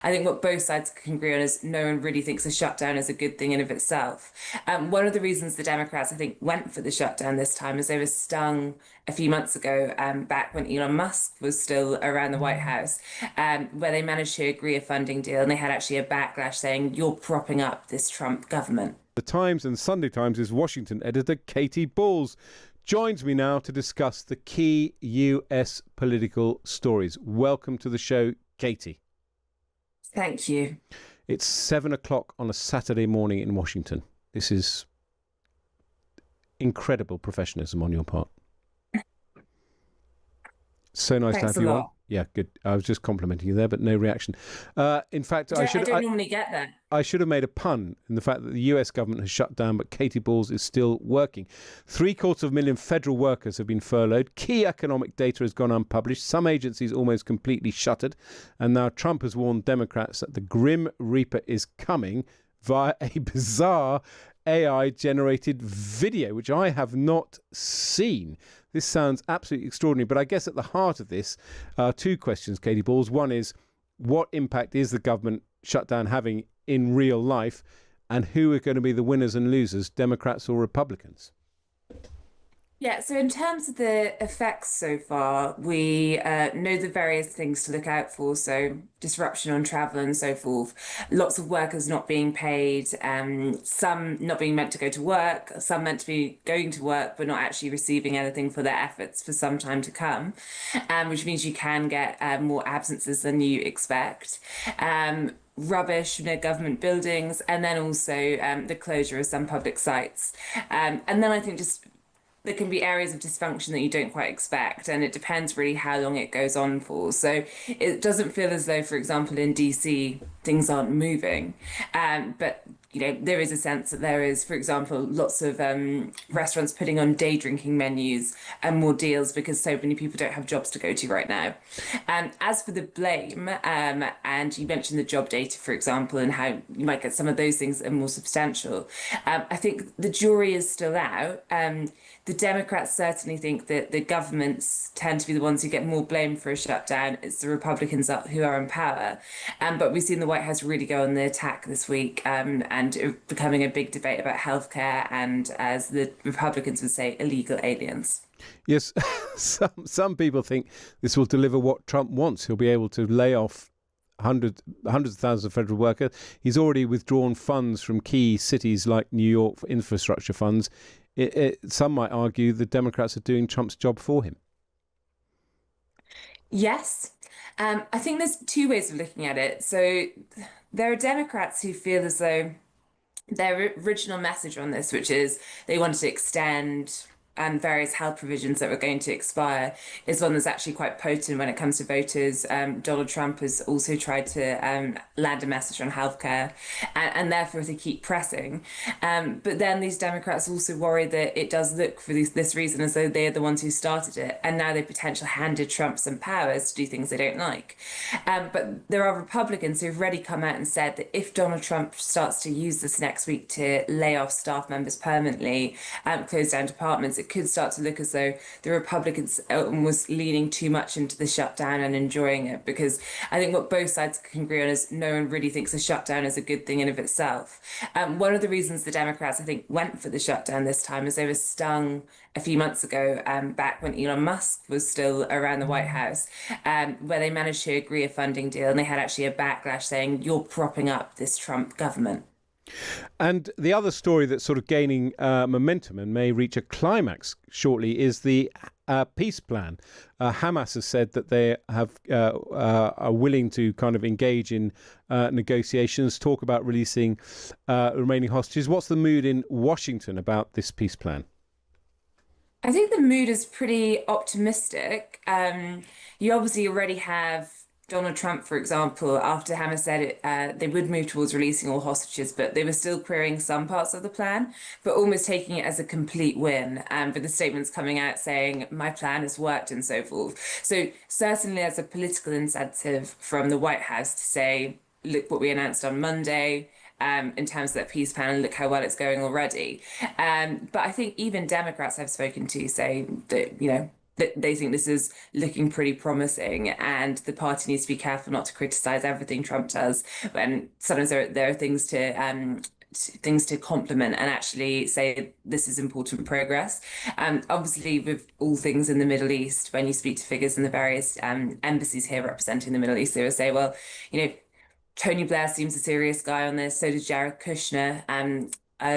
I think what both sides can agree on is no one really thinks a shutdown is a good thing in of itself. One of the reasons the Democrats, I think, went for the shutdown this time is they were stung a few months ago, back when Elon Musk was still around the White House, where they managed to agree a funding deal, and they had actually a backlash saying, "You're propping up this Trump government." The Times and Sunday Times' Washington editor Katy joins me now to discuss the key US political stories. Welcome to the show, Katy. Thank you. It's 7 o'clock on a Saturday morning in Washington. This is incredible professionalism on your part. So nice to Thanks have a you on. lot. Yeah, good. I was just complimenting you there, but no reaction. In fact, I don't normally get that. I should have made a pun in the fact that the US government has shut down, but Katy Balls is still working. 750,000 federal workers have been furloughed. Key economic data has gone unpublished. Some agencies almost completely shuttered. And now Trump has warned Democrats that the Grim Reaper is coming via a bizarre AI-generated video, which I have not seen. This sounds absolutely extraordinary. But I guess at the heart of this are two questions, Katy Balls. One is, what impact is the government shutdown having in real life? And who are going to be the winners and losers, Democrats or Republicans? Yeah, so in terms of the effects so far, we know the various things to look out for. So disruption on travel and so forth, lots of workers not being paid, some not being meant to go to work, some meant to be going to work but not actually receiving anything for their efforts for some time to come, which means you can get more absences than you expect. Rubbish near government buildings, and then also the closure of some public sites. And then I think just there can be areas of dysfunction that you don't quite expect, and it depends really how long it goes on for. So it doesn't feel as though, for example, in DC, things aren't moving. But there is a sense that there is, for example, lots of restaurants putting on day drinking menus and more deals because so many people don't have jobs to go to right now. As for the blame, and you mentioned the job data, for example, and how you might get some of those things that are more substantial. I think the jury is still out. The Democrats certainly think that the governments tend to be the ones who get more blame for a shutdown. It's the Republicans who are in power. But we've seen the White House really go on the attack this week, and becoming a big debate about healthcare and, as the Republicans would say, illegal aliens. Yes, some people think this will deliver what Trump wants. He'll be able to lay off hundreds of thousands of federal workers. He's already withdrawn funds from key cities like New York for infrastructure funds. Some might argue the Democrats are doing Trump's job for him. Yes. I think there's two ways of looking at it. So there are Democrats who feel as though their original message on this, which is they wanted to extend various health provisions that were going to expire, is one that's actually quite potent when it comes to voters. Donald Trump has also tried to land a message on healthcare, and therefore they keep pressing. But then these Democrats also worry that it does look for this reason as though they're the ones who started it, and now they potentially handed Trump some powers to do things they don't like. But there are Republicans who've already come out and said that if Donald Trump starts to use this next week to lay off staff members permanently, close down departments, it could start to look as though the Republicans was leaning too much into the shutdown and enjoying it, because I think what both sides can agree on is no one really thinks a shutdown is a good thing in of itself. One of the reasons the Democrats, I think, went for the shutdown this time is they were stung a few months ago, back when Elon Musk was still around the White House, where they managed to agree a funding deal, and they had actually a backlash saying, "You're propping up this Trump government." And the other story that's sort of gaining momentum and may reach a climax shortly is the peace plan. Hamas has said that they are willing to kind of engage in negotiations, talk about releasing remaining hostages. What's the mood in Washington about this peace plan? I think the mood is pretty optimistic. You obviously already have Donald Trump, for example, after Hamas said they would move towards releasing all hostages, but they were still querying some parts of the plan, but almost taking it as a complete win. But the statements coming out saying, "My plan has worked," and so forth. So certainly there's a political incentive from the White House to say, "Look what we announced on Monday." In terms of that peace plan, and look how well it's going already. But I think even Democrats I've spoken to say that, they think this is looking pretty promising, and the party needs to be careful not to criticize everything Trump does. And sometimes there are things to compliment and actually say this is important progress. Obviously, with all things in the Middle East, when you speak to figures in the various embassies here representing the Middle East, they will say, well, you know, Tony Blair seems a serious guy on this. So did Jared Kushner,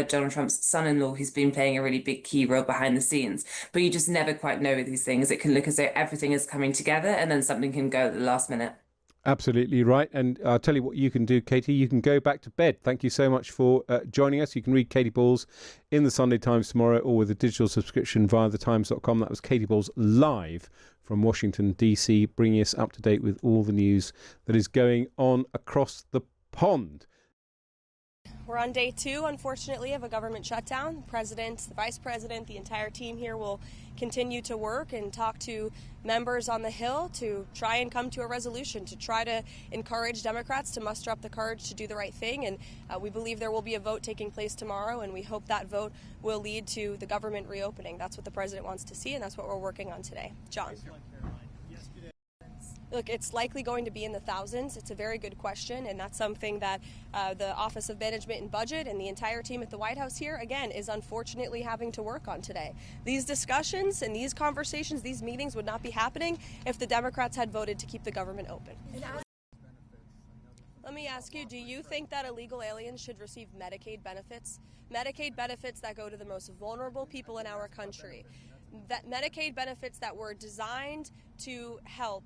Donald Trump's son-in-law, who's been playing a really big key role behind the scenes. But you just never quite know with these things. It can look as though everything is coming together, and then something can go at the last minute. Absolutely right. And I'll tell you what you can do, Katy. You can go back to bed. Thank you so much for joining us. You can read Katy Balls in the Sunday Times tomorrow or with a digital subscription via thetimes.com. That was Katy Balls live from Washington, D.C., bringing us up to date with all the news that is going on across the pond. We're on day 2, unfortunately, of a government shutdown. The president, the vice president, the entire team here will continue to work and talk to members on the Hill to try and come to a resolution, to try to encourage Democrats to muster up the courage to do the right thing. And we believe there will be a vote taking place tomorrow, and we hope that vote will lead to the government reopening. That's what the president wants to see, and that's what we're working on today. John. Look, it's likely going to be in the thousands. It's a very good question, and that's something that the Office of Management and Budget and the entire team at the White House here, again, is unfortunately having to work on today. These discussions and these conversations, these meetings would not be happening if the Democrats had voted to keep the government open. Let me ask you, do you think that illegal aliens should receive Medicaid benefits? Medicaid benefits that go to the most vulnerable people in our country. That Medicaid benefits that were designed to help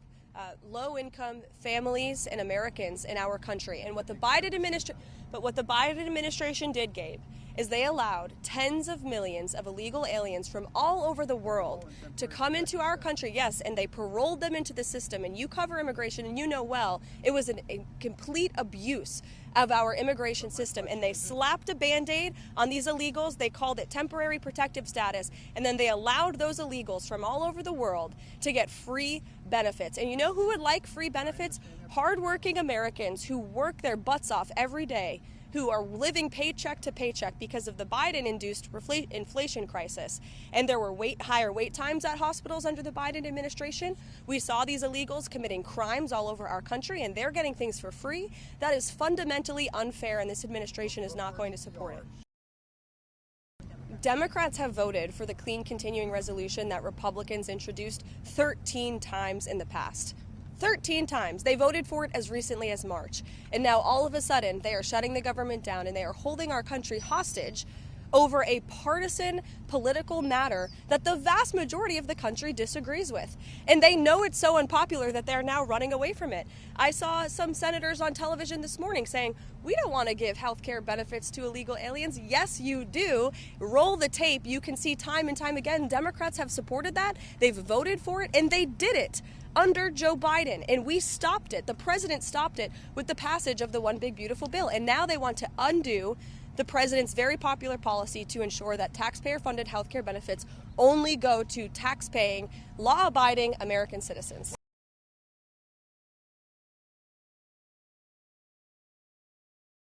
low-income families and Americans in our country. And what the Biden administration did, Gabe, is they allowed tens of millions of illegal aliens from all over the world to come into our country, yes, and they paroled them into the system. And you cover immigration, and you know well, it was a complete abuse of our immigration system, and they slapped a Band-Aid on these illegals. They called it temporary protective status, and then they allowed those illegals from all over the world to get free benefits. And you know who would like free benefits? Hardworking Americans who work their butts off every day, who are living paycheck to paycheck because of the Biden-induced inflation crisis. And there were higher wait times at hospitals under the Biden administration. We saw these illegals committing crimes all over our country, and they're getting things for free. That is fundamentally unfair, and this administration is not going to support it. Democrats have voted for the clean continuing resolution that Republicans introduced 13 times in the past. 13 times. They voted for it as recently as March. And now all of a sudden they are shutting the government down, and they are holding our country hostage over a partisan political matter that the vast majority of the country disagrees with. And they know it's so unpopular that they're now running away from it. I saw some senators on television this morning saying, we don't want to give health care benefits to illegal aliens. Yes, you do. Roll the tape. You can see time and time again, Democrats have supported that. They've voted for it, and they did it under Joe Biden, and we stopped it. The president stopped it with the passage of the One Big Beautiful Bill, and now they want to undo the president's very popular policy to ensure that taxpayer-funded health care benefits only go to tax-paying, law-abiding American citizens.